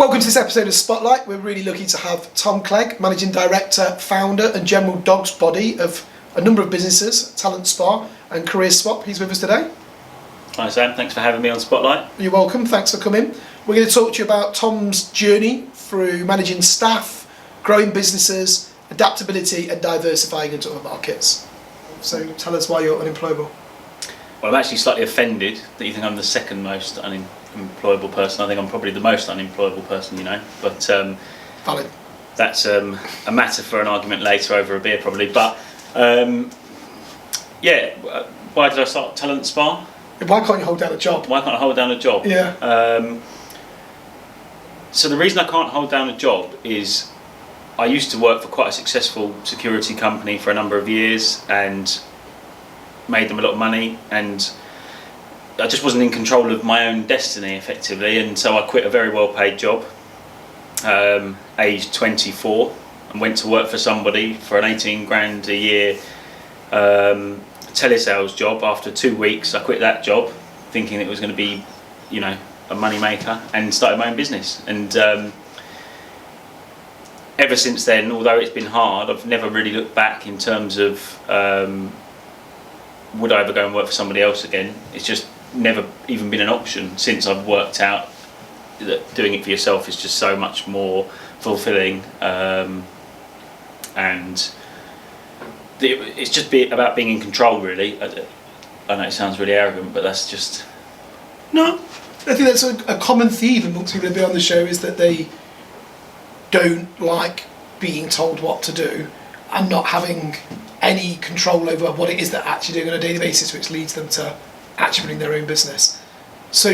Welcome to this episode of Spotlight. We're really lucky to have Tom Clegg, Managing Director, Founder and General Dog's Body of a number of businesses, Talenspa and Career Swap. He's with us today. Hi Sam, thanks for having me on Spotlight. You're welcome, thanks for coming. We're going to talk to you about Tom's journey through managing staff, growing businesses, adaptability and diversifying into other markets. So tell us why you're unemployable. Well, I'm actually slightly offended that you think I'm the second most unemployable person. I think I'm probably the most unemployable person, you know. But Valid. That's a matter for an argument later over a beer probably. But yeah, why did I start Talenspa? Why can't you hold down a job? Why can't I hold down a job? Yeah. So the reason I can't hold down a job is I used to work for quite a successful security company for a number of years and made them a lot of money, and I just wasn't in control of my own destiny effectively, and so I quit a very well paid job aged 24 and went to work for somebody for an 18 grand a year telesales job. After 2 weeks I quit that job thinking it was going to be, you know, a money maker, and started my own business. And ever since then, although it's been hard, I've never really looked back in terms of would I ever go and work for somebody else again. It's just never even been an option since I've worked out that doing it for yourself is just so much more fulfilling, and it's just about being in control really. I know it sounds really arrogant, but that's just... No, I think that's a common theme amongst people who've been on the show, is that they don't like being told what to do and not having any control over what it is they're actually doing on a daily basis, which leads them to actually running their own business. So,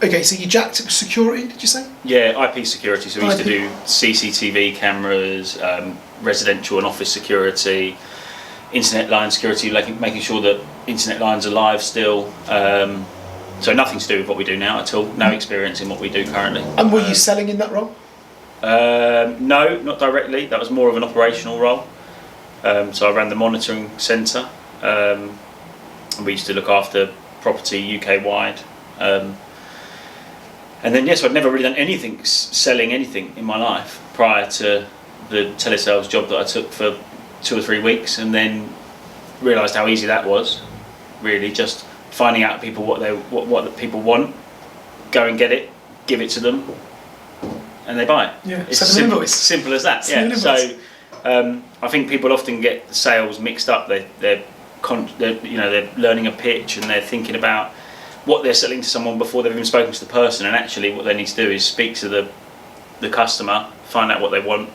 okay, so you jacked up security, did you say? Yeah, IP security. So we used to IP. do CCTV cameras, residential and office security, internet line security, like making sure that internet lines are live still. So nothing to do with what we do now at all. No experience in what we do currently. And were you selling in that role? No, not directly. That was more of an operational role. So I ran the monitoring centre. And we used to look after property UK wide. And then yes, I'd never really done anything, selling anything in my life prior to the telesales job that I took for 2 or 3 weeks, and then realised how easy that was. Really, just finding out people what the people want, go and get it, give it to them, and they buy it. Yeah, it's simple as that. Send Yeah. So I think people often get sales mixed up. They're learning a pitch and they're thinking about what they're selling to someone before they've even spoken to the person, and actually what they need to do is speak to the customer, find out what they want,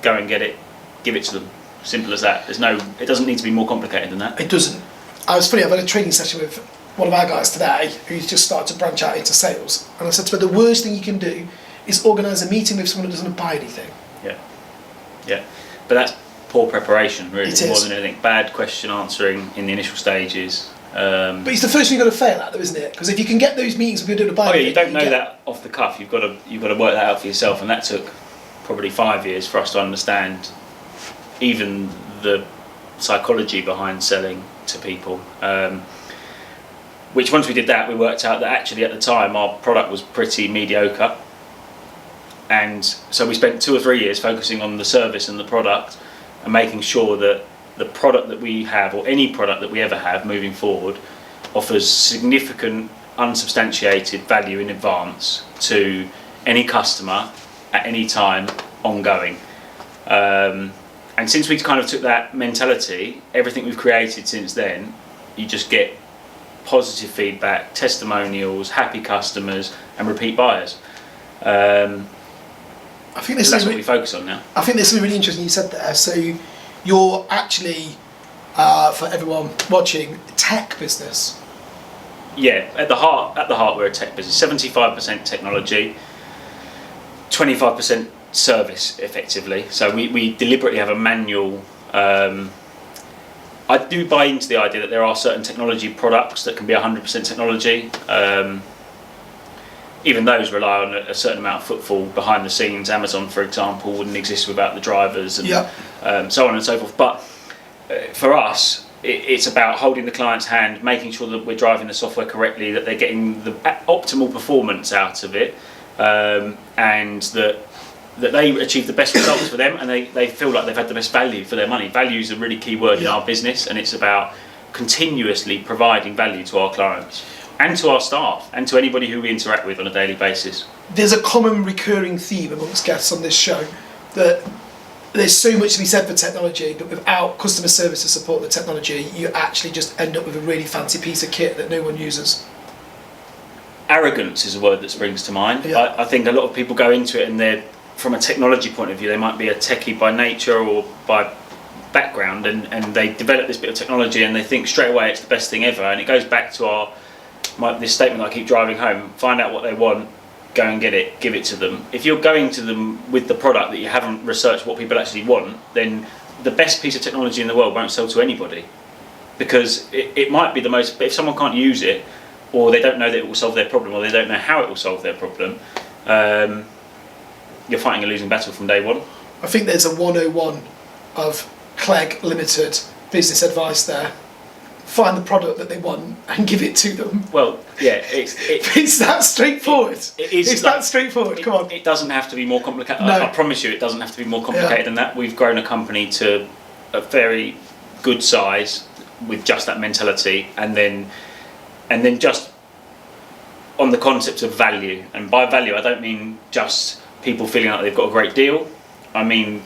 go and get it, give it to them. Simple as that. It doesn't need to be more complicated than that. It doesn't. I've had a training session with one of our guys today who's just started to branch out into sales, and I said to her, the worst thing you can do is organise a meeting with someone who doesn't buy anything. Yeah. But that's poor preparation, really, It is. more than anything. Bad question answering in the initial stages. But it's the first thing you've got to fail at, though, isn't it? Because if you can get those meetings with people who don't buy anything, you don't know that off the cuff. You've got to work that out for yourself, and that took probably 5 years for us to understand even the psychology behind selling to people. Which once we did that, we worked out that actually at the time our product was pretty mediocre. And so we spent 2 or 3 years focusing on the service and the product and making sure that the product that we have, or any product that we ever have moving forward, offers significant unsubstantiated value in advance to any customer at any time, ongoing. And since we kind of took that mentality, everything we've created since then, you just get positive feedback, testimonials, happy customers and repeat buyers. I think this so that's is what we focus on now. I think this is really interesting you said there. So you're actually, for everyone watching, a tech business. Yeah, at the heart we're a tech business. 75% technology, 25% service effectively. So we deliberately have a manual. I do buy into the idea that there are certain technology products that can be 100% technology. Even those rely on a certain amount of footfall behind the scenes. Amazon, for example, wouldn't exist without the drivers, and so on and so forth. But for us, it's about holding the client's hand, making sure that we're driving the software correctly, that they're getting the optimal performance out of it, and that they achieve the best results for them, and they feel like they've had the best value for their money. Value is a really key word in our business, and it's about continuously providing value to our clients and to our staff and to anybody who we interact with on a daily basis. There's a common recurring theme amongst guests on this show that there's so much to be said for technology, but without customer service to support the technology, you actually just end up with a really fancy piece of kit that no one uses. Arrogance is a word that springs to mind. Yeah. I think a lot of people go into it and they're, from a technology point of view, they might be a techie by nature or by background, and they develop this bit of technology and they think straight away it's the best thing ever. And it goes back to this statement that I keep driving home: find out what they want, go and get it, give it to them. If you're going to them with the product that you haven't researched what people actually want, then the best piece of technology in the world won't sell to anybody, because it might be the most, but if someone can't use it, or they don't know that it will solve their problem, or they don't know how it will solve their problem, you're fighting a losing battle from day one. I think there's a 101 of Clegg Limited business advice there. Find the product that they want and give it to them. Well, yeah, it's that straightforward. It's that straightforward. Come on. It doesn't have to be more complicated. No. I promise you, it doesn't have to be more complicated than that. We've grown a company to a very good size with just that mentality, and then just on the concept of value. And by value, I don't mean just people feeling like they've got a great deal. I mean,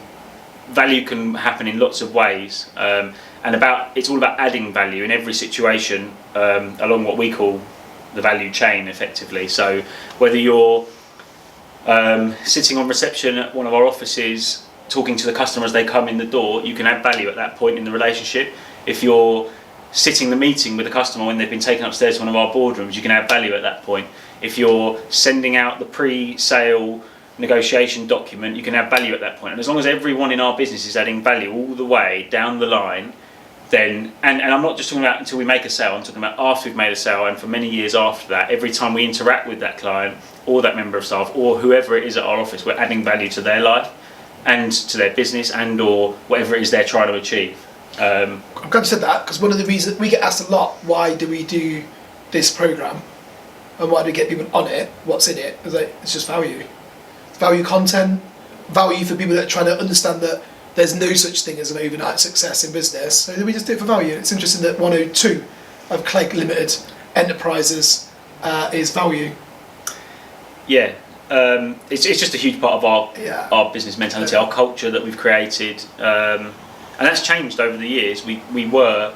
value can happen in lots of ways. And it's all about adding value in every situation along what we call the value chain, effectively. So whether you're sitting on reception at one of our offices, talking to the customer as they come in the door, you can add value at that point in the relationship. If you're sitting the meeting with the customer when they've been taken upstairs to one of our boardrooms, you can add value at that point. If you're sending out the pre-sale negotiation document, you can add value at that point. And as long as everyone in our business is adding value all the way down the line, then, and I'm not just talking about until we make a sale, I'm talking about after we've made a sale, and for many years after that, every time we interact with that client or that member of staff or whoever it is at our office, we're adding value to their life and to their business and or whatever it is they're trying to achieve. I'm glad you said that, because one of the reasons we get asked a lot, why do we do this programme and why do we get people on it, what's in it? It's just value. It's value content, value for people that are trying to understand that there's no such thing as an overnight success in business. So we just do it for value. It's interesting that 102 of Clegg Limited Enterprises is value. Yeah, it's just a huge part of our business mentality, our culture that we've created, and that's changed over the years. We were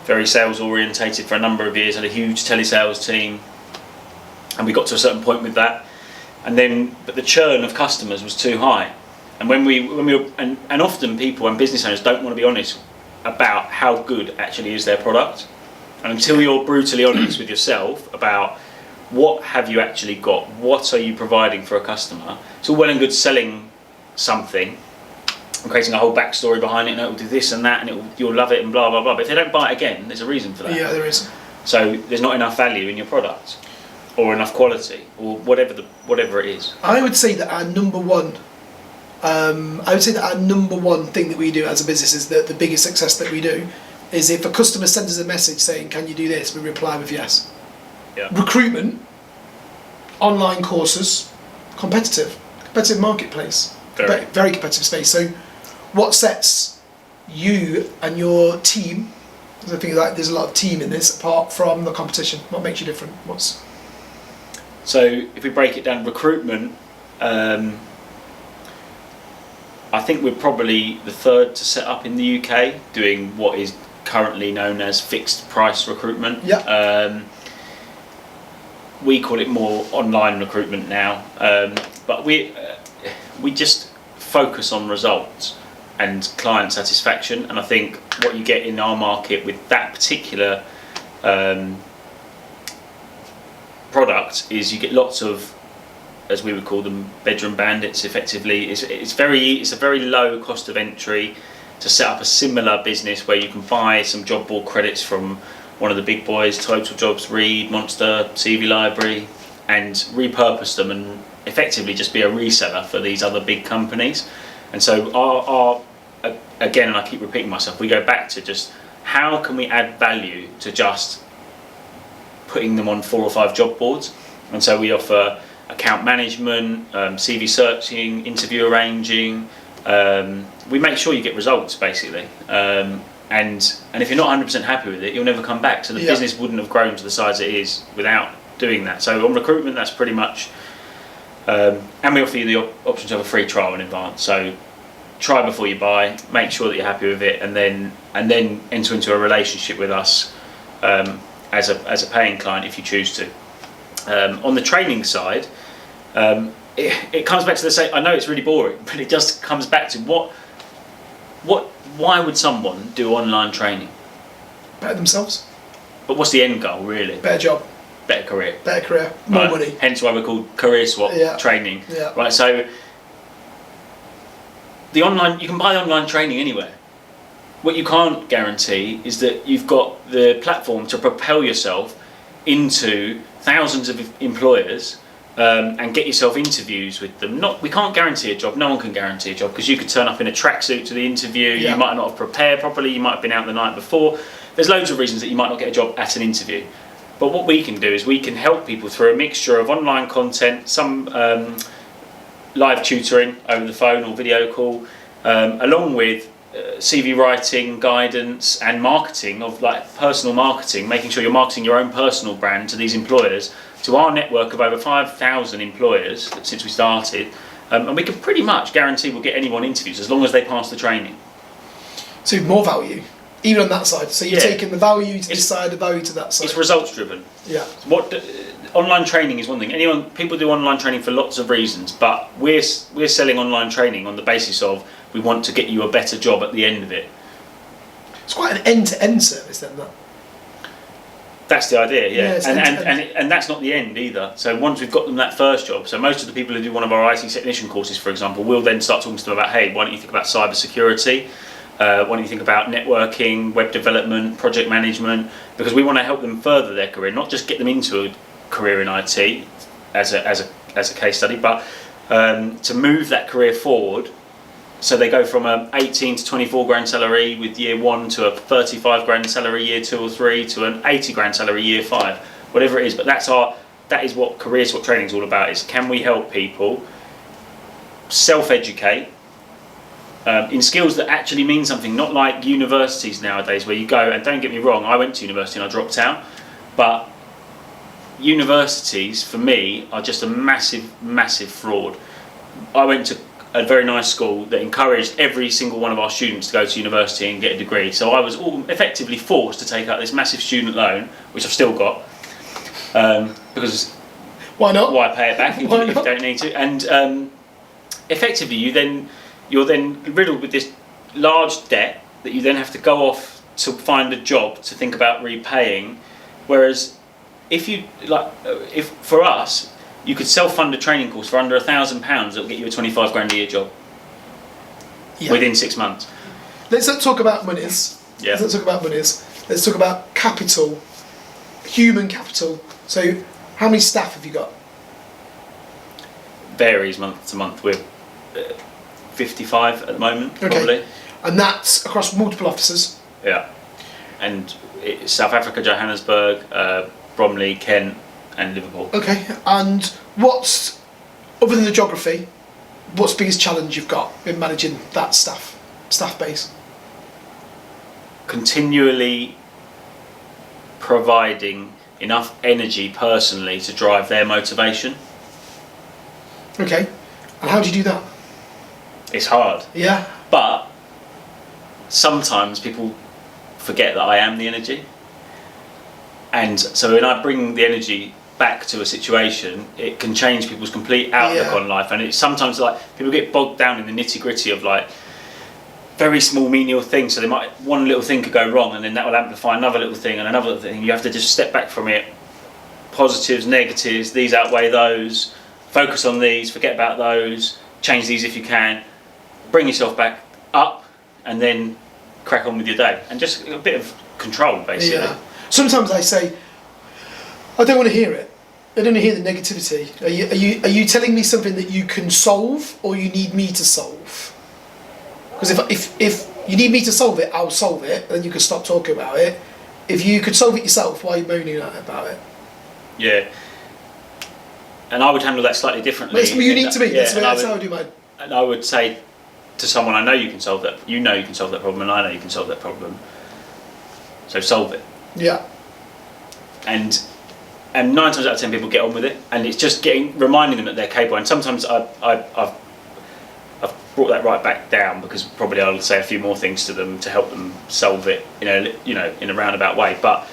very sales orientated for a number of years, had a huge telesales team, and we got to a certain point with that, but the churn of customers was too high. And when we were, and often people and business owners don't want to be honest about how good actually is their product. And until you're brutally honest with yourself about what have you actually got, what are you providing for a customer, it's all well and good selling something and creating a whole backstory behind it, and it'll do this and that, and you'll love it and blah blah blah. But if they don't buy it again, there's a reason for that. Yeah, there is. So there's not enough value in your product, or enough quality, or whatever it is. I would say that our number one thing that we do as a business is the biggest success that we do is if a customer sends us a message saying, can you do this? We reply with yes. Yeah. Recruitment, online courses, competitive marketplace, very competitive space. So what sets you and your team, because I think there's a lot of team in this, apart from the competition? What makes you different? So if we break it down, recruitment, I think we're probably the third to set up in the UK doing what is currently known as fixed price recruitment. Yeah. We call it more online recruitment now, but we just focus on results and client satisfaction. And I think what you get in our market with that particular product is you get lots of, as we would call them, bedroom bandits. Effectively, it's a very low cost of entry to set up a similar business where you can buy some job board credits from one of the big boys, Total Jobs, Reed, Monster, CV Library, and repurpose them and effectively just be a reseller for these other big companies. And so our again, and I keep repeating myself, we go back to just how can we add value to just putting them on 4 or 5 job boards. And so we offer account management, CV searching, interview arranging. We make sure you get results basically. And if you're not 100% happy with it, you'll never come back. So the business wouldn't have grown to the size it is without doing that. So on recruitment, that's pretty much. And we offer you the option to have a free trial in advance. So try before you buy. Make sure that you're happy with it, and then enter into a relationship with us as a paying client if you choose to. On the training side, it comes back to the same. I know it's really boring, but it just comes back to why would someone do online training? Better themselves. But what's the end goal really? Better job. Better career. Better career. More money. Hence why we're called career swap training. Yeah. Right. So you can buy online training anywhere. What you can't guarantee is that you've got the platform to propel yourself into thousands of employers and get yourself interviews with them. We can't guarantee a job. No one can guarantee a job because you could turn up in a tracksuit to the interview. You might not have prepared properly. You might have been out the night before. There's loads of reasons that you might not get a job at an interview. But what we can do is we can help people through a mixture of online content, some live tutoring over the phone or video call, along with CV writing, guidance and marketing of like personal marketing, making sure you're marketing your own personal brand to these employers, to our network of over 5,000 employers since we started, and we can pretty much guarantee we'll get anyone interviews as long as they pass the training. So more value, even on that side. So you're taking the value to this side, the value to that side. It's results driven. Yeah. Online training is one thing. People do online training for lots of reasons, but we're selling online training on the basis of we want to get you a better job at the end of it. It's quite an end-to-end service then, that. That's the idea, yeah. Yeah, and that's not the end either. So once we've got them that first job, so most of the people who do one of our IT technician courses, for example, will then start talking to them about, hey, why don't you think about cyber security? Why don't you think about networking, web development, project management? Because we want to help them further their career, not just get them into a career in IT as a case study, but to move that career forward. So they go from a 18 to 24 grand salary with year 1 to a 35 grand salary year 2 or 3 to an 80 grand salary year 5, whatever it is. But that is what career swap training is all about. Is can we help people self-educate in skills that actually mean something, not like universities nowadays where you go, and don't get me wrong, I went to university and I dropped out, but universities for me are just a massive fraud. I went to a very nice school that encouraged every single one of our students to go to university and get a degree. So I was effectively forced to take out this massive student loan, which I've still got, because why not? Why pay it back if you don't need to? And effectively, you're then riddled with this large debt that you then have to go off to find a job to think about repaying. Whereas if for us, you could self-fund a training course for under £1,000 that will get you a 25 grand a year job within 6 months. Let's not talk about monies. Yeah. Let's not talk about monies. Let's talk about capital, human capital. So, how many staff have you got? Varies month to month. We're 55 at the moment, probably. And that's across multiple offices? Yeah. And it's South Africa, Johannesburg, Bromley, Kent, and Liverpool. Okay, and what's, other than the geography, what's the biggest challenge you've got in managing that staff base? Continually providing enough energy personally to drive their motivation. Okay, and how do you do that? It's hard. Yeah. But sometimes people forget that I am the energy. And so when I bring the energy back to a situation, it can change people's complete outlook on life. And it's sometimes like people get bogged down in the nitty gritty of like very small menial things. So they might, one little thing could go wrong and then that will amplify another little thing and another little thing. You have to just step back from it. Positives, negatives, these outweigh those. Focus on these, forget about those. Change these if you can. Bring yourself back up and then crack on with your day. And just a bit of control, basically. Yeah. Sometimes I say, I don't want to hear it. I don't want to hear the negativity. Are you telling me something that you can solve, or you need me to solve? Because if you need me to solve it, I'll solve it, and then you can stop talking about it. If you could solve it yourself, why are you moaning about it? Yeah. I would handle that slightly differently. It's unique to me. Yeah, that's how I do mine. And I would say to someone, I know you can solve that. You know you can solve that problem, and I know you can solve that problem. So solve it. Yeah. And 9 times out of 10 people get on with it, and it's just reminding them that they're capable. And sometimes I've brought that right back down, because probably I'll say a few more things to them to help them solve it, in a roundabout way. But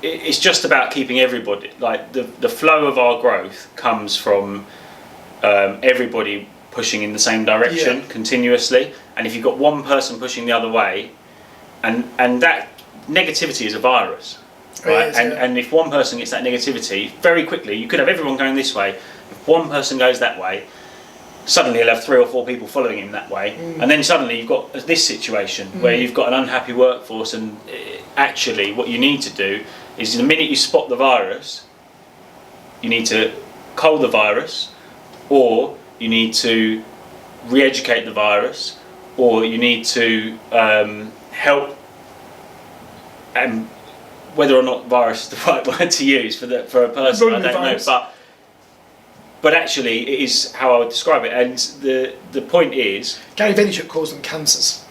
it's just about keeping everybody, like the flow of our growth comes from everybody pushing in the same direction continuously. And if you've got one person pushing the other way, and that negativity is a virus, right? And if one person gets that negativity, very quickly you could have everyone going this way. If one person goes that way, suddenly you'll have 3 or 4 people following him that way, and then suddenly you've got this situation where you've got an unhappy workforce. And actually what you need to do is, the minute you spot the virus, you need to cull the virus, or you need to re-educate the virus, or you need to help, and whether or not virus is the right word to use for a person, I don't know, but actually it is how I would describe it. And the point is, Gary Vaynerchuk calls them cancers,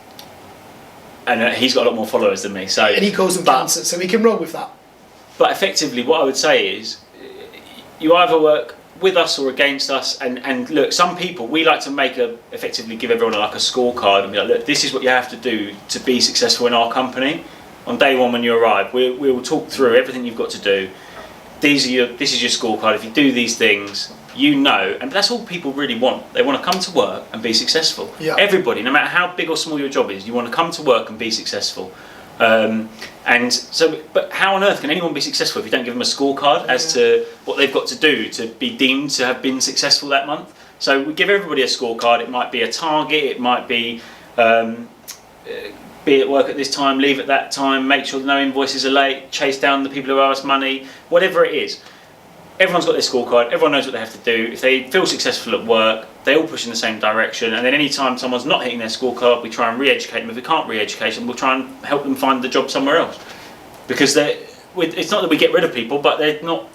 and he's got a lot more followers than me, so, and he calls them cancers, so we can roll with that. But effectively what I would say is, you either work with us or against us. And look, some people, we like to effectively give everyone like a scorecard and be like, look, this is what you have to do to be successful in our company. On day one when you arrive, we will talk through everything you've got to do. This is your scorecard. If you do these things, and that's all people really want. They want to come to work and be successful. Yeah. Everybody, no matter how big or small your job is, you want to come to work and be successful. And so, but how on earth can anyone be successful if you don't give them a scorecard as to what they've got to do to be deemed to have been successful that month? So we give everybody a scorecard. It might be a target. It might be be at work at this time, leave at that time, make sure no invoices are late, chase down the people who owe us money, whatever it is. Everyone's got their scorecard, everyone knows what they have to do. If they feel successful at work, they all push in the same direction, and then any time someone's not hitting their scorecard, we try and re-educate them. If we can't re-educate them, we'll try and help them find the job somewhere else. Because it's not that we get rid of people, but they're not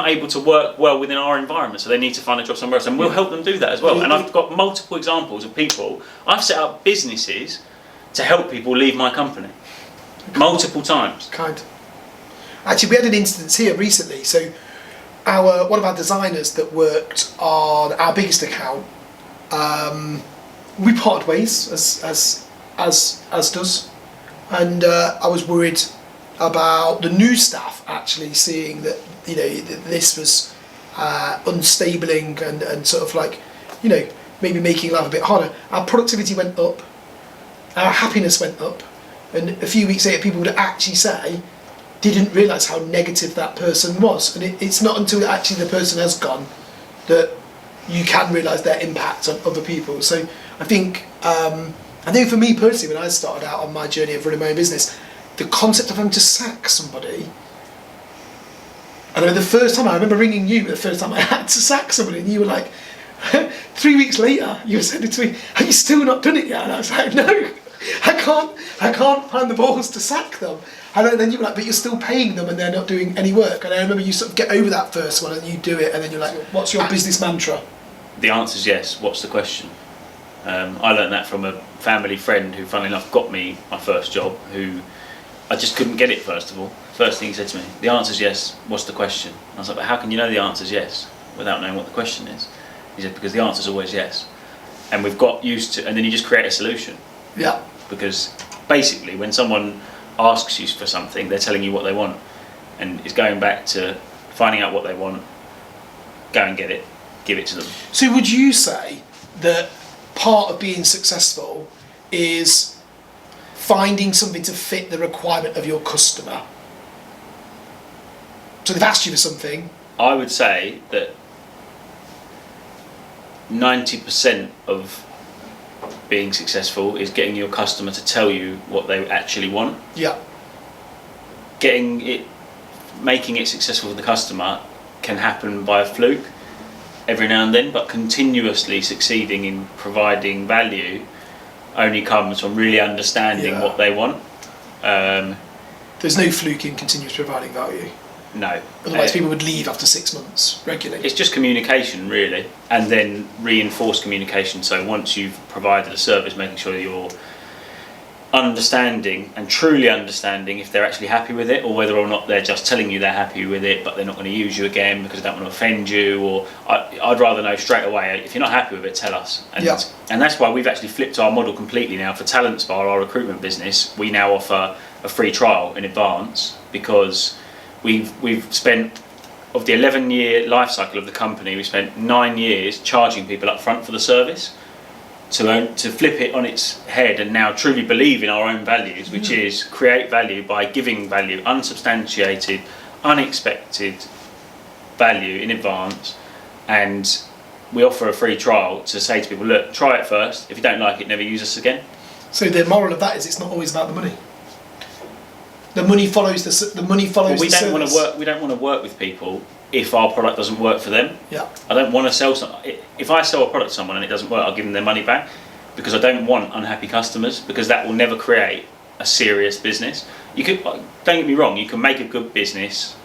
able to work well within our environment, so they need to find a job somewhere else, and we'll help them do that as well. And I've got multiple examples of people. I've set up businesses to help people leave my company multiple times. Actually, we had an instance here recently. So one of our designers that worked on our biggest account, we parted ways as does, and I was worried about the new staff actually seeing that that this was unstabling and sort of like maybe making life a bit harder. Our productivity went up, our happiness went up, and a few weeks later people would actually say didn't realise how negative that person was. And it's not until actually the person has gone that you can realise their impact on other people. So I think for me personally, when I started out on my journey of running my own business, the concept of having to sack somebody, and the first time I remember ringing you, the first time I had to sack somebody, and you were like, 3 weeks later, you were saying to me, "Have you still not done it yet?" And I was like, "No, I can't find the balls to sack them." And then you were like, "But you're still paying them, and they're not doing any work." And I remember you sort of get over that first one, and you do it, and then you're like, "What's your business mantra?" The answer is yes. What's the question? I learned that from a family friend who, funnily enough, got me my first job. Who I just couldn't get it. First of all, first thing he said to me, "The answer's yes. What's the question?" I was like, "But how can you know the answer's yes without knowing what the question is?" He said, "Because the answer's always yes." And we've got used to, and then you just create a solution. Yeah. Because basically, when someone asks you for something, they're telling you what they want, and it's going back to finding out what they want, go and get it, give it to them. So would you say that part of being successful is finding something to fit the requirement of your customer? So they've asked you for something. I would say that 90% of being successful is getting your customer to tell you what they actually want. Yeah. Making it successful for the customer can happen by a fluke every now and then, but continuously succeeding in providing value only comes from really understanding what they want. There's no fluke in continuous providing value. No. Otherwise, people would leave after 6 months regularly. It's just communication, really, and then reinforced communication. So once you've provided a service, making sure you're understanding and truly understanding if they're actually happy with it, or whether or not they're just telling you they're happy with it but they're not going to use you again because they don't want to offend you. Or I'd rather know straight away, if you're not happy with it, tell us. And that's why we've actually flipped our model completely now. For Talenspa, our recruitment business, we now offer a free trial in advance, because we've spent, of the 11-year life cycle of the company, we spent 9 years charging people up front for the service. To flip it on its head and now truly believe in our own values, which is create value by giving value, unsubstantiated, unexpected value in advance. And we offer a free trial to say to people, look, try it first. If you don't like it, never use us again. So the moral of that is, it's not always about the money. The money follows the money follows. Well, the service. We don't want to work with people if our product doesn't work for them. Yeah. I don't want to sell if I sell a product to someone and it doesn't work, I'll give them their money back, because I don't want unhappy customers, because that will never create a serious business. You could, don't get me wrong, you can make a good business,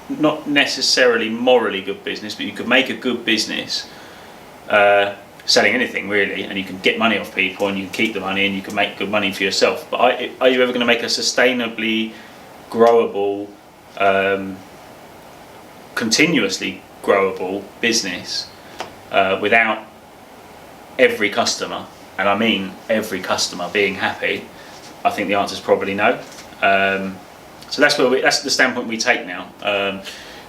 not necessarily morally good business, but you could make a good business selling anything really, and you can get money off people and you can keep the money and you can make good money for yourself. But are you ever going to make a sustainably growable, continuously growable business without every customer, and I mean every customer, being happy? I think the answer is probably no. So that's the standpoint we take now.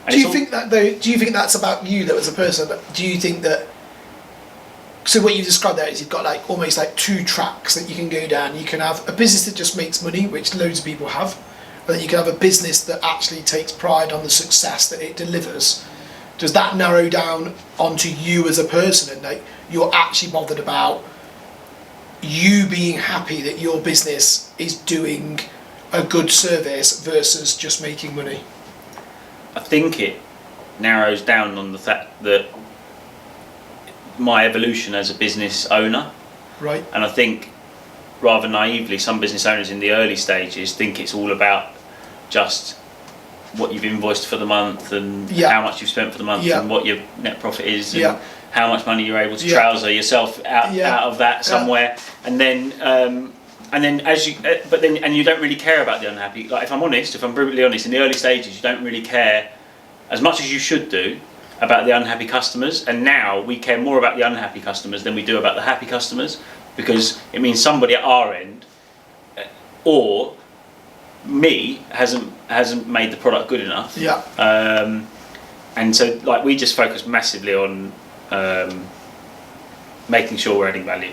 Do you think that's about you though as a person? Do you think that? So what you described there is you've got like almost like two tracks that you can go down. You can have a business that just makes money, which loads of people have. But then you can have a business that actually takes pride on the success that it delivers. Does that narrow down onto you as a person, and like you're actually bothered about you being happy that your business is doing a good service versus just making money? I think it narrows down on the fact that my evolution as a business owner. Right. And I think, rather naively, some business owners in the early stages think it's all about just what you've invoiced for the month and how much you've spent for the month and what your net profit is and how much money you're able to trouser yourself out of that somewhere. And then and you don't really care about the unhappy. Like, if I'm brutally honest, in the early stages you don't really care as much as you should do about the unhappy customers. And now we care more about the unhappy customers than we do about the happy customers, because it means somebody at our end or me hasn't made the product good enough. And so like we just focus massively on making sure we're adding value.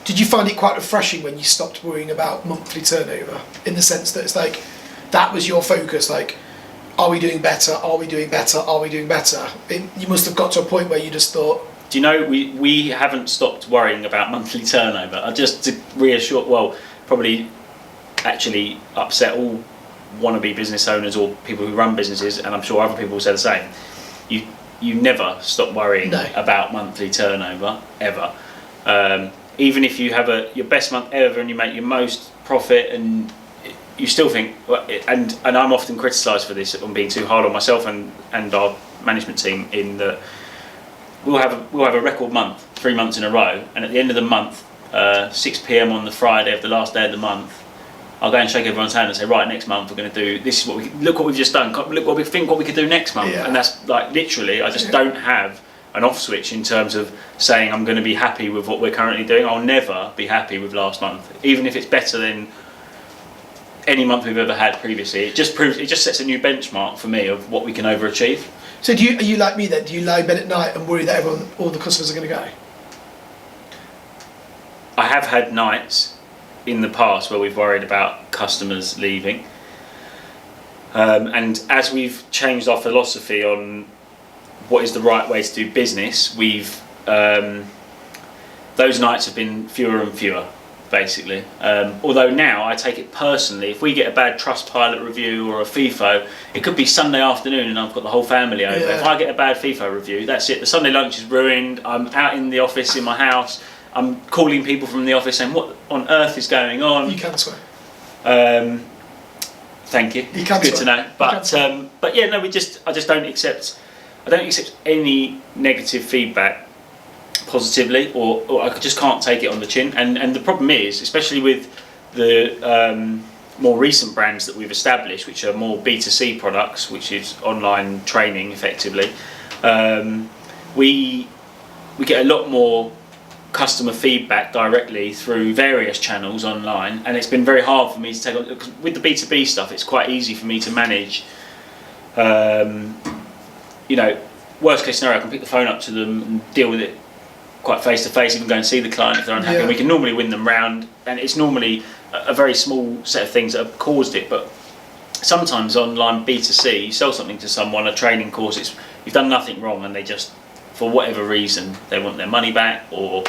Did you find it quite refreshing when you stopped worrying about monthly turnover, in the sense that it's like that was your focus, like, are we doing better, are we doing better, are we doing better? You must have got to a point where you just thought, do you know, we haven't stopped worrying about monthly turnover. Just to reassure, well, probably actually upset all wannabe business owners or people who run businesses, and I'm sure other people will say the same. You never stop worrying about monthly turnover ever. Even if you have your best month ever and you make your most profit, and you still think, and I'm often criticised for this, on being too hard on myself and our management team, in that we'll have a record month 3 months in a row, and at the end of the month, 6 p.m. on the Friday of the last day of the month, I'll go and shake everyone's hand and say, right, next month we're going to do this. Is what look what we've just done. Look what we think what we could do next month. And that's like literally, I just don't have an off switch in terms of saying I'm going to be happy with what we're currently doing. I'll never be happy with last month, even if it's better than any month we've ever had previously. It just sets a new benchmark for me of what we can overachieve. So are you like me then? Do you lie in bed at night and worry that all the customers are going to go? I have had nights in the past where we've worried about customers leaving, and as we've changed our philosophy on what is the right way to do business, we've those nights have been fewer and fewer, basically. Although now I take it personally. If we get a bad Trustpilot review or a FIFO, it could be Sunday afternoon and I've got the whole family over. If I get a bad FIFO review, that's it. The Sunday lunch is ruined. I'm out in the office in my house. I'm calling people from the office saying, what on earth is going on? You can swear. Thank you. You can It's good to swear. know. But yeah, no, I just don't accept. I don't accept any negative feedback positively, or I just can't take it on the chin. And the problem is, especially with the more recent brands that we've established, which are more B2C products, which is online training effectively, we get a lot more customer feedback directly through various channels online, and it's been very hard for me to take on, because with the B2B stuff it's quite easy for me to manage. Worst case scenario, I can pick the phone up to them and deal with it quite face to face, even go and see the client if they're unhappy. Yeah. We can normally win them round, and it's normally a very small set of things that have caused it. But sometimes online B2C, you sell something to someone, a training course, you've done nothing wrong, and they just, for whatever reason, they want their money back, or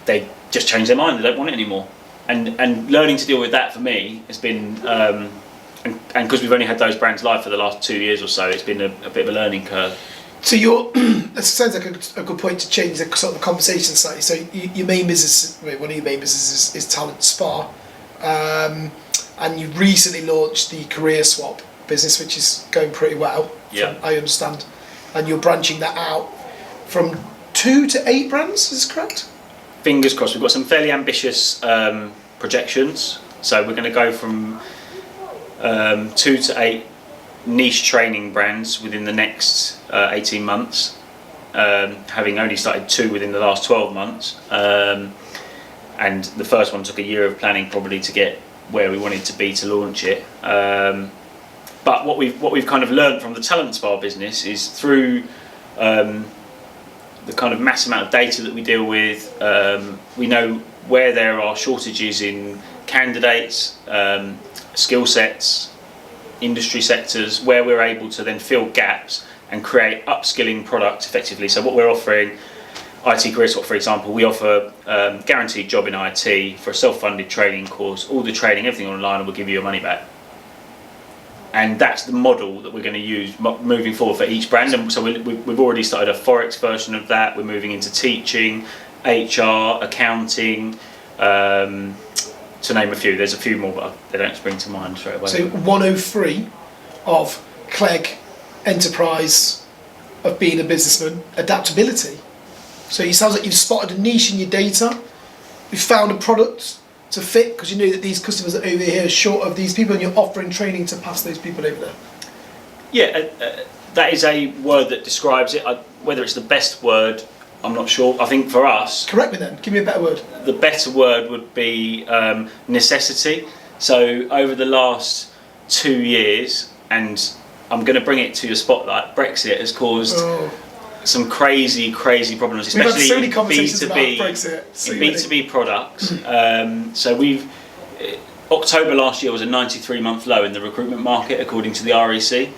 they just change their mind, they don't want it anymore. And learning to deal with that for me has been, and because we've only had those brands live for the last 2 years or so, it's been a bit of a learning curve. So that sounds like a good point to change the sort of the conversation slightly. So your main business, one of your main businesses is Talenspa, and you recently launched the Career Swap business, which is going pretty well. Yeah. I understand. And you're branching that out from 2 to 8 brands, is this correct? Fingers crossed. We've got some fairly ambitious projections. So we're going to go from 2 to 8 niche training brands within the next 18 months, having only started 2 within the last 12 months. And the first one took a year of planning probably to get where we wanted to be to launch it. But what we've kind of learned from the Talenspa business is through the kind of mass amount of data that we deal with, we know where there are shortages in candidates, skill sets, industry sectors, where we're able to then fill gaps and create upskilling products effectively. So what we're offering, IT Career Swap for example, we offer guaranteed job in IT for a self-funded training course, all the training, everything online, and we'll give you your money back. And that's the model that we're going to use moving forward for each brand. And so we've already started a Forex version of that. We're moving into teaching, HR, accounting, to name a few. There's a few more, but they don't spring to mind straight away. So 103 of Clegg enterprise of being a businessman, adaptability. So it sounds like you've spotted a niche in your data, you've found a product to fit, because you know that these customers are over here short of these people, and you're offering training to pass those people over there. Yeah, that is a word that describes it. Whether it's the best word, I'm not sure. I think for us... Correct me then, give me a better word. The better word would be necessity. So over the last 2 years, and I'm going to bring it to your spotlight, Brexit has caused some crazy problems, especially We've had so many in conversations B2B, about Brexit. in B2B products. So October last year was a 93-month low in the recruitment market, according to the REC.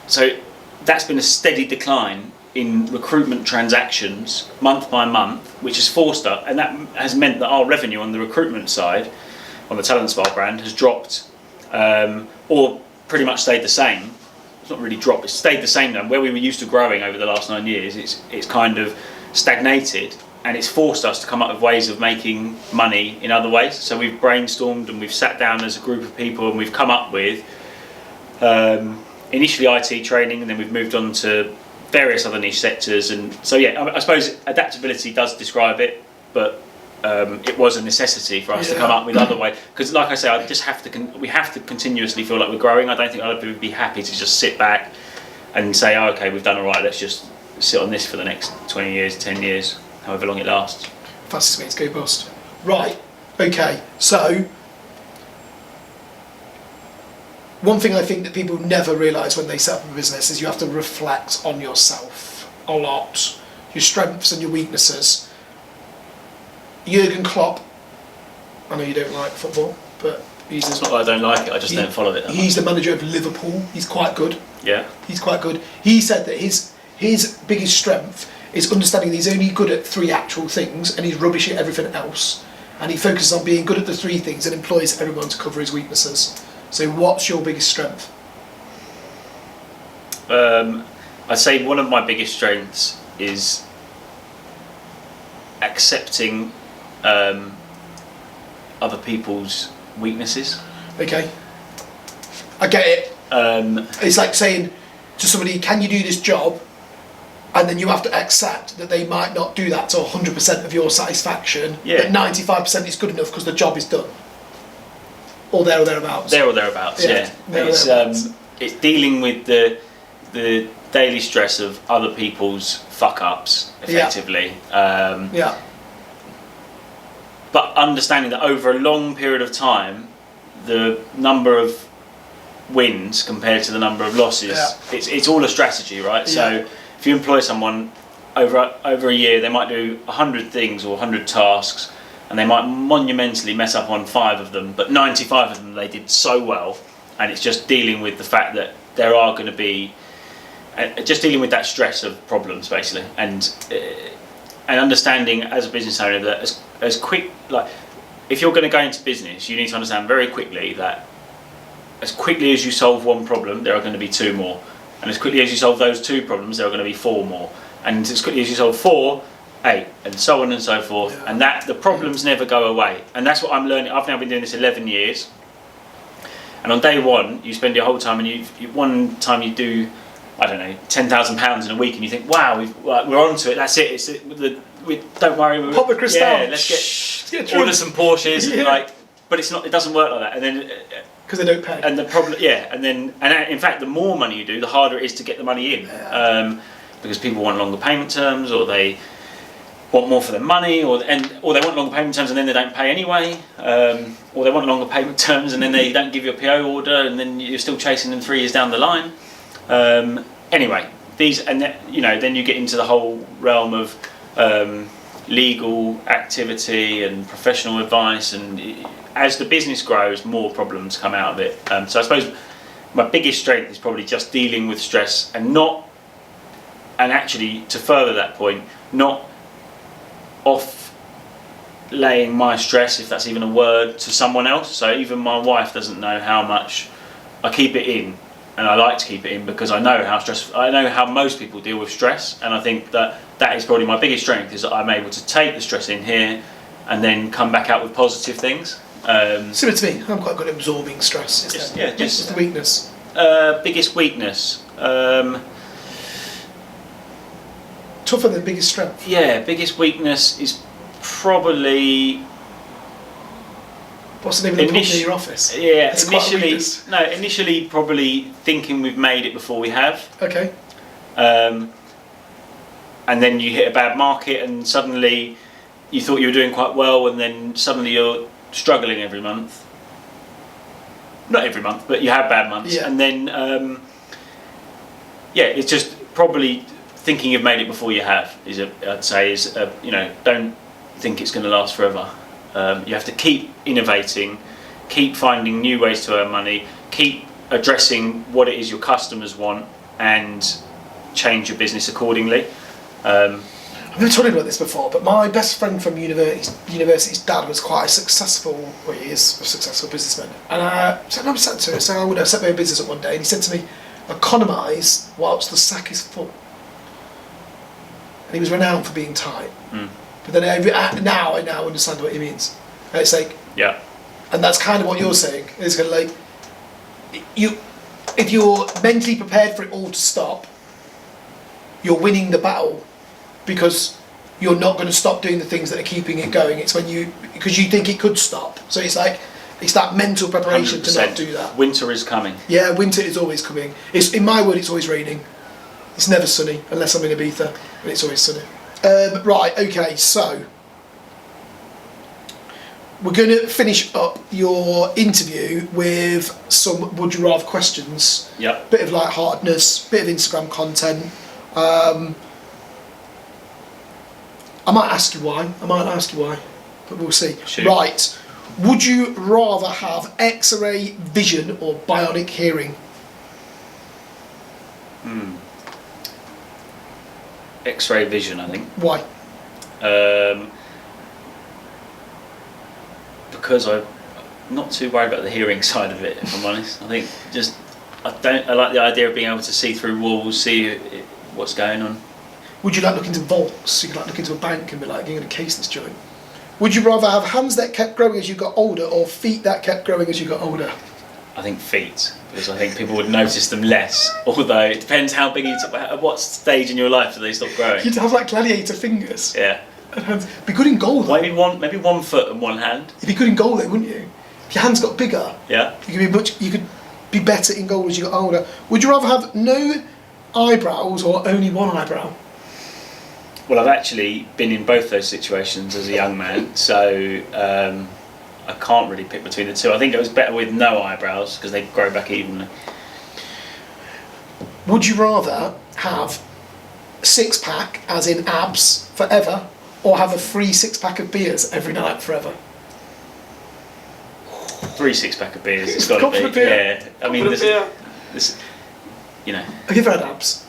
So that's been a steady decline in recruitment transactions month by month, which has forced us, and that has meant that our revenue on the recruitment side, on the Talenspa brand, has dropped, or pretty much stayed the same. It's not really dropped, it's stayed the same now. Where we were used to growing over the last 9 years, it's kind of stagnated, and it's forced us to come up with ways of making money in other ways. So we've brainstormed and we've sat down as a group of people and we've come up with initially IT training, and then we've moved on to various other niche sectors. And so yeah, I suppose adaptability does describe it, but it was a necessity for us to come up with other ways, because like I say, we have to continuously feel like we're growing. I don't think I'd be happy to just sit back and say, oh, okay, we've done all right, let's just sit on this for the next 20 years, 10 years, however long it lasts. Fastest way to go bust. Right, okay, so one thing I think that people never realise when they set up a business is you have to reflect on yourself a lot, your strengths and your weaknesses. Jurgen Klopp, I know you don't like football, but It's not that I don't like it, I just don't follow it. He's the manager of Liverpool, he's quite good. Yeah. He's quite good. He said that his biggest strength is understanding that he's only good at 3 actual things and he's rubbish at everything else. And he focuses on being good at the 3 things and employs everyone to cover his weaknesses. So what's your biggest strength? I'd say one of my biggest strengths is accepting other people's weaknesses. Okay. I get it. It's like saying to somebody, can you do this job? And then you have to accept that they might not do that to 100% of your satisfaction, but 95% is good enough because the job is done. Or there or thereabouts. There or thereabouts, yeah. It's dealing with the daily stress of other people's fuck-ups, effectively. But understanding that over a long period of time, the number of wins compared to the number of losses, it's all a strategy, right? So if you employ someone over a year, they might do 100 things or 100 tasks, and they might monumentally mess up on 5 of them, but 95 of them they did so well. And it's just dealing with the fact that there are going to be, just dealing with that stress of problems, basically, and understanding as a business owner that as quick, like, if you're going to go into business, you need to understand very quickly that as quickly as you solve one problem, there are going to be 2 more. And as quickly as you solve those 2 problems, there are going to be 4 more. And as quickly as you solve 4, 8, and so on and so forth. And that the problems never go away. And that's what I'm learning. I've now been doing this 11 years. And on day 1, you spend your whole time, and one time you do, I don't know, £10,000 in a week, and you think, wow, we're on to it. That's it. Don't worry. Pop the crystal. Yeah, let's order some Porsches. And but it's not. It doesn't work like that. And then because they don't pay. And the problem, and in fact, the more money you do, the harder it is to get the money in, because people want longer payment terms, or they want more for their money, or they want longer payment terms and then they don't pay anyway, or they want longer payment terms and then they don't give you a PO order, and then you're still chasing them 3 years down the line. Anyway, then you get into the whole realm of legal activity and professional advice, and as the business grows, more problems come out of it. So I suppose my biggest strength is probably just dealing with stress, and actually, to further that point, not laying my stress, if that's even a word, to someone else. So even my wife doesn't know how much I keep it in, and I like to keep it in because I know how most people deal with stress, and I think that is probably my biggest strength, is that I'm able to take the stress in here and then come back out with positive things. Similar to me, I'm quite good at absorbing stress. Just the weakness. Biggest weakness. Tougher than biggest strength. Yeah, biggest weakness is probably. What's the name of the company in your office? Yeah, initially probably thinking we've made it before we have. Okay. And then you hit a bad market, and suddenly you thought you were doing quite well, and then suddenly you're struggling every month. Not every month, but you have bad months, and then it's just probably thinking you've made it before you have. Don't think it's going to last forever. You have to keep innovating, keep finding new ways to earn money, keep addressing what it is your customers want, and change your business accordingly. I've never told you about this before, but my best friend from university's dad was quite a successful businessman. And I set my own business up one day, and he said to me, economise whilst the sack is full. And he was renowned for being tight. But then now I understand what he means. And it's like, and that's kind of what you're saying. It's kind of like, if you're mentally prepared for it all to stop, you're winning the battle, because you're not going to stop doing the things that are keeping it going. It's because you think it could stop. So it's like, it's that mental preparation 100%. To not do that. Winter is coming. Yeah, winter is always coming. In my world, it's always raining. It's never sunny, unless I'm in Ibiza, and it's always sunny. Right, okay, so we're going to finish up your interview with some would you rather questions. Yep. Bit of lightheartedness, bit of Instagram content. I might ask you why, but we'll see. Shoot. Right, would you rather have X-ray vision or bionic hearing? X-ray vision, I think. Why? Because I'm not too worried about the hearing side of it, if I'm honest. I think I like the idea of being able to see through walls, see what's going on. Would you like look into vaults? So you could like look into a bank and be like, you're going to case this joint. Would you rather have hands that kept growing as you got older or feet that kept growing as you got older? I think feet, because I think people would notice them less. Although it depends how big at what stage in your life do they stop growing? You'd have like gladiator fingers. Yeah. And hands. Be good in goal though. Maybe one foot and one hand. You'd be good in goal though, wouldn't you? If your hands got bigger, Yeah. you could be better in goal as you got older. Would you rather have no eyebrows or only one eyebrow? Well, I've actually been in both those situations as a young man, so I can't really pick between the two. I think it was better with no eyebrows because they grow back evenly. Would you rather have a six-pack, as in abs, forever, or have a free six-pack of beers every night forever? 3 6-pack of beers. It's got to be. Yeah. I mean, this, you know. Have you ever had abs?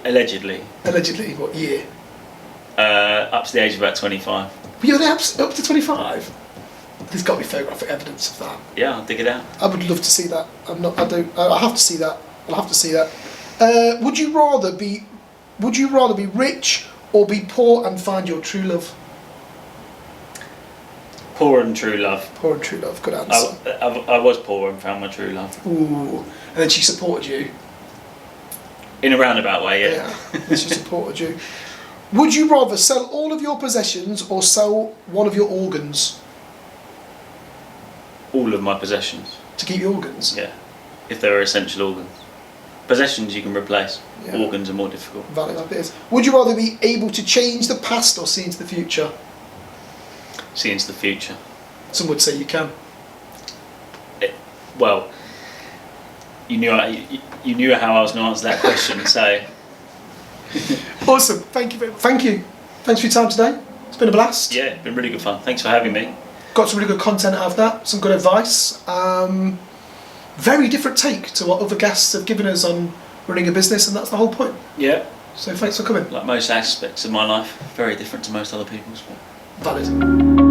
Allegedly. Allegedly, what year? Up to the age of about 25. Were you had abs up to 25? There's got to be photographic evidence of that. Yeah, I'll dig it out. I would love to see that. I have to see that. I'll have to see that. Would you rather be rich or be poor and find your true love? Poor and true love. Poor and true love, good answer. I was poor and found my true love. Ooh, and then she supported you. In a roundabout way, yeah. Yeah, she supported you. Would you rather sell all of your possessions or sell one of your organs? All of my possessions. To keep your organs? Yeah, if they were essential organs. Possessions you can replace. Yeah. Organs are more difficult. Valid that bit is. Would you rather be able to change the past or see into the future? See into the future. Some would say you can. Well, you knew how I was going to answer that question, so. Awesome. Thank you. Thanks for your time today. It's been a blast. Yeah, it's been really good fun. Thanks for having me. Got some really good content out of that. Some good advice. Very different take to what other guests have given us on running a business, and that's the whole point. Yeah. So thanks for coming. Like most aspects of my life, very different to most other people's. Valid.